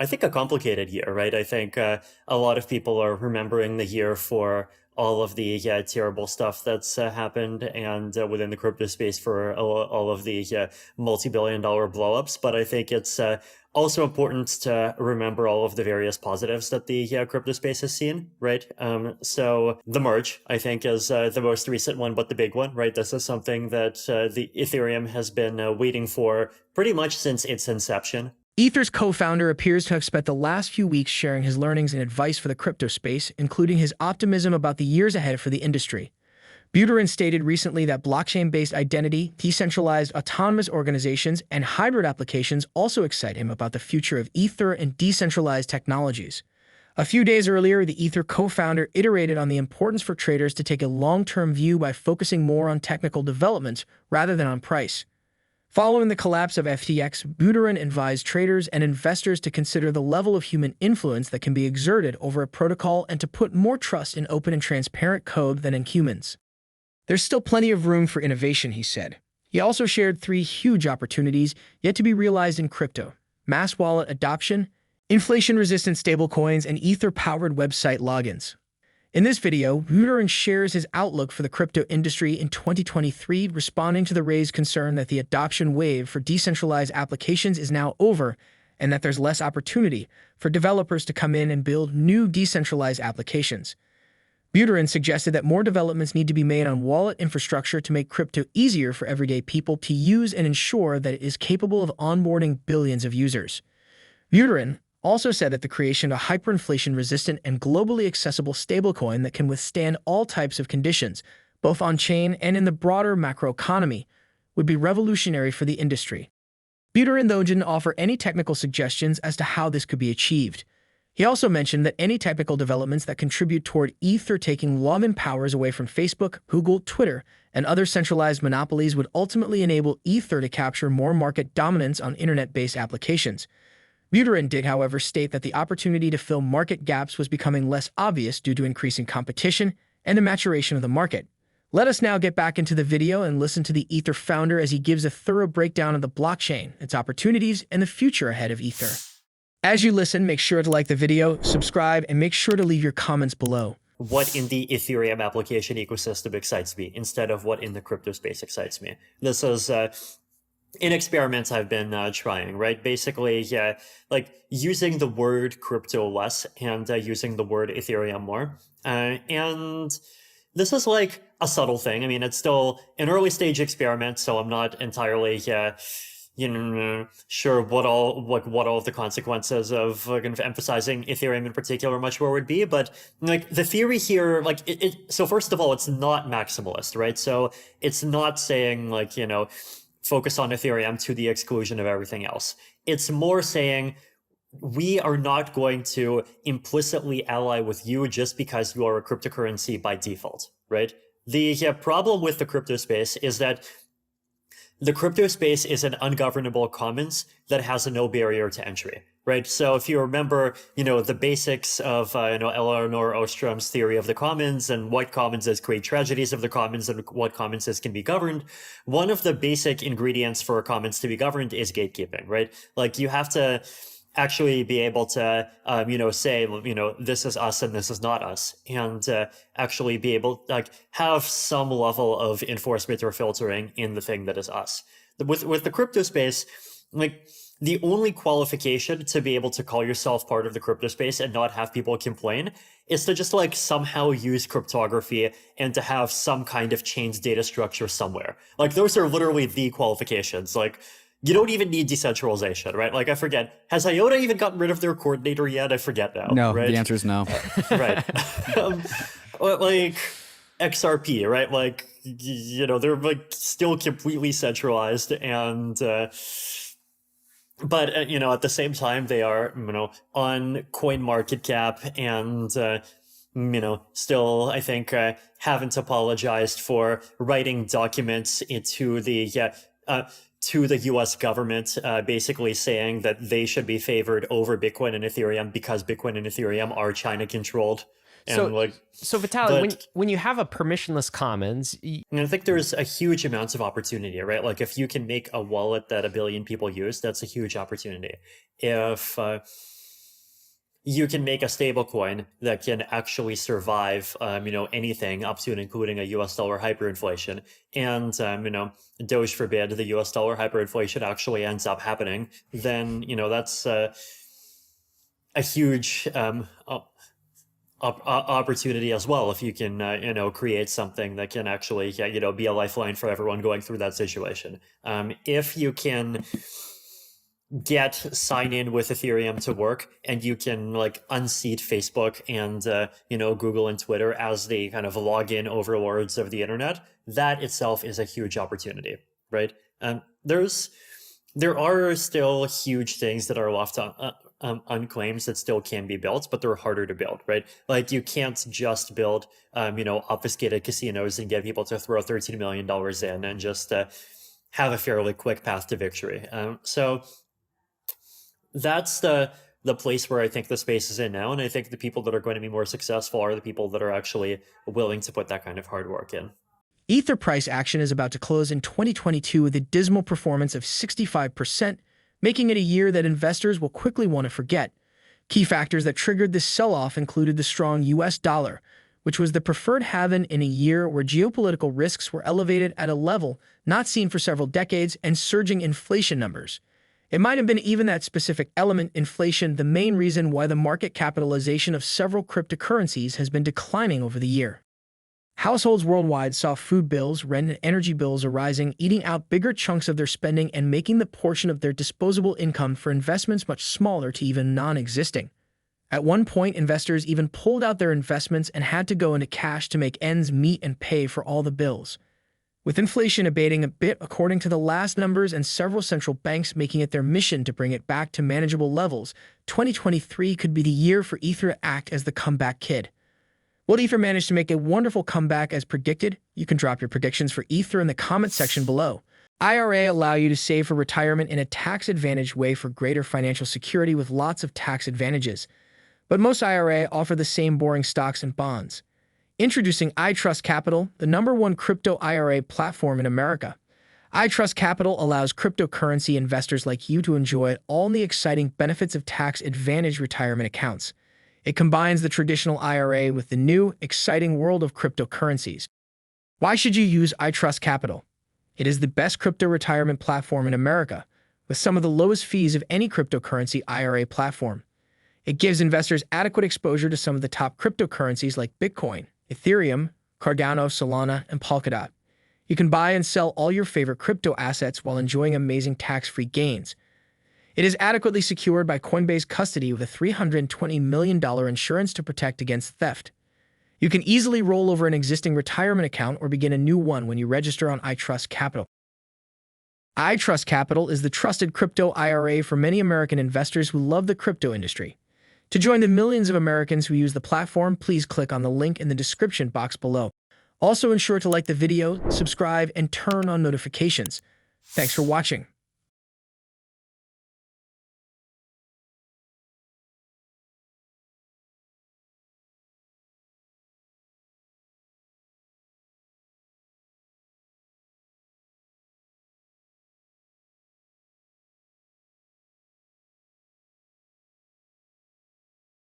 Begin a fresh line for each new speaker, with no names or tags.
I think, a complicated year, right? I think a lot of people are remembering the year for all of the terrible stuff that's happened, and within the crypto space for all of the multi-billion-dollar blowups. But I think it's also important to remember all of the various positives that the crypto space has seen, right? So the merge, I think, is the most recent one, but the big one, right? This is something that the Ethereum has been waiting for pretty much since its inception.
Ether's co-founder appears to have spent the last few weeks sharing his learnings and advice for the crypto space, including his optimism about the years ahead for the industry. Buterin stated recently that blockchain-based identity, decentralized autonomous organizations, and hybrid applications also excite him about the future of Ether and decentralized technologies. A few days earlier, the Ether co-founder iterated on the importance for traders to take a long-term view by focusing more on technical developments rather than on price. Following the collapse of FTX, Buterin advised traders and investors to consider the level of human influence that can be exerted over a protocol and to put more trust in open and transparent code than in humans. There's still plenty of room for innovation, he said. He also shared 3 huge opportunities yet to be realized in crypto: mass wallet adoption, inflation-resistant stablecoins, and Ether-powered website logins. In this video, Buterin shares his outlook for the crypto industry in 2023, responding to the raised concern that the adoption wave for decentralized applications is now over and that there's less opportunity for developers to come in and build new decentralized applications. Buterin suggested that more developments need to be made on wallet infrastructure to make crypto easier for everyday people to use and ensure that it is capable of onboarding billions of users. Buterin also said that the creation of a hyperinflation-resistant and globally accessible stablecoin that can withstand all types of conditions, both on-chain and in the broader macroeconomy, would be revolutionary for the industry. Buterin, though, didn't offer any technical suggestions as to how this could be achieved. He also mentioned that any technical developments that contribute toward Ether taking login powers away from Facebook, Google, Twitter, and other centralized monopolies would ultimately enable Ether to capture more market dominance on internet-based applications. Buterin did, however, state that the opportunity to fill market gaps was becoming less obvious due to increasing competition and the maturation of the market. Let us now get back into the video and listen to the Ether founder as he gives a thorough breakdown of the blockchain, its opportunities, and the future ahead of Ether. As you listen, make sure to like the video, subscribe, and make sure to leave your comments below.
What in the Ethereum application ecosystem excites me instead of what in the crypto space excites me. This is in experiments I've been trying, right? Basically, like using the word crypto less and using the word Ethereum more. And this is like a subtle thing. I mean, it's still an early stage experiment, so I'm not entirely sure what all of the consequences of kind of emphasizing Ethereum in particular much more would be. But like the theory here, like so first of all, it's not maximalist, right? So it's not saying like, focus on Ethereum to the exclusion of everything else. It's more saying we are not going to implicitly ally with you just because you are a cryptocurrency by default, right? The problem with the crypto space is that the crypto space is an ungovernable commons that has no barrier to entry, right? So if you remember, the basics of, Eleanor Ostrom's theory of the commons and what commons create tragedies of the commons and what commons can be governed, one of the basic ingredients for a commons to be governed is gatekeeping, right? Like you have to actually be able to, say, this is us and this is not us, and actually be able like have some level of enforcement or filtering in the thing that is us. With the crypto space, like the only qualification to be able to call yourself part of the crypto space and not have people complain is to just like somehow use cryptography and to have some kind of chained data structure somewhere. Like those are literally the qualifications. Like you don't even need decentralization, right? Like I forget, has IOTA even gotten rid of their coordinator yet? I forget now.
No,
right?
the answer is no.
Right. Like XRP, right? Like, they're like still completely centralized and, but, at the same time, they are, on CoinMarketCap and, still, I think, haven't apologized for writing documents into to the US government, basically saying that they should be favored over Bitcoin and Ethereum because Bitcoin and Ethereum are China controlled. And
so Vitalik, when you have a permissionless commons,
I think there's a huge amount of opportunity, right? Like if you can make a wallet that 1 billion people use, that's a huge opportunity. If you can make a stablecoin that can actually survive, anything up to and including a US dollar hyperinflation. And, Doge forbid the US dollar hyperinflation actually ends up happening, then, that's a huge opportunity as well. If you can, create something that can actually, be a lifeline for everyone going through that situation. If you can get sign in with Ethereum to work, and you can like unseat Facebook and Google and Twitter as the kind of login overlords of the internet, that itself is a huge opportunity, right? There are still huge things that are left unclaimed that still can be built, but they're harder to build, right? Like you can't just build obfuscated casinos and get people to throw $13 million in and just have a fairly quick path to victory. So that's the place where I think the space is in now, and I think the people that are going to be more successful are the people that are actually willing to put that kind of hard work in.
Ether price action is about to close in 2022 with a dismal performance of 65%, making it a year that investors will quickly want to forget. Key factors that triggered this sell-off included the strong US dollar, which was the preferred haven in a year where geopolitical risks were elevated at a level not seen for several decades, and surging inflation numbers. It might have been even that specific element, inflation, the main reason why the market capitalization of several cryptocurrencies has been declining over the year. Households worldwide saw food bills, rent, and energy bills arising, eating out bigger chunks of their spending and making the portion of their disposable income for investments much smaller to even non-existing. At one point, investors even pulled out their investments and had to go into cash to make ends meet and pay for all the bills. With inflation abating a bit according to the last numbers and several central banks making it their mission to bring it back to manageable levels, 2023 could be the year for Ether to act as the comeback kid. Will Ether manage to make a wonderful comeback as predicted? You can drop your predictions for Ether in the comment section below. IRA allow you to save for retirement in a tax-advantaged way for greater financial security with lots of tax advantages. But most IRA offer the same boring stocks and bonds. Introducing iTrust Capital, the #1 crypto IRA platform in America. iTrust Capital allows cryptocurrency investors like you to enjoy all the exciting benefits of tax-advantaged retirement accounts. It combines the traditional IRA with the new, exciting world of cryptocurrencies. Why should you use iTrust Capital? It is the best crypto retirement platform in America, with some of the lowest fees of any cryptocurrency IRA platform. It gives investors adequate exposure to some of the top cryptocurrencies like Bitcoin, Ethereum, Cardano, Solana, and Polkadot. You can buy and sell all your favorite crypto assets while enjoying amazing tax-free gains. It is adequately secured by Coinbase custody with a $320 million insurance to protect against theft. You can easily roll over an existing retirement account or begin a new one when you register on iTrust Capital. iTrust Capital is the trusted crypto IRA for many American investors who love the crypto industry. To join the millions of Americans who use the platform, please click on the link in the description box below. Also ensure to like the video, subscribe, and turn on notifications. Thanks for watching.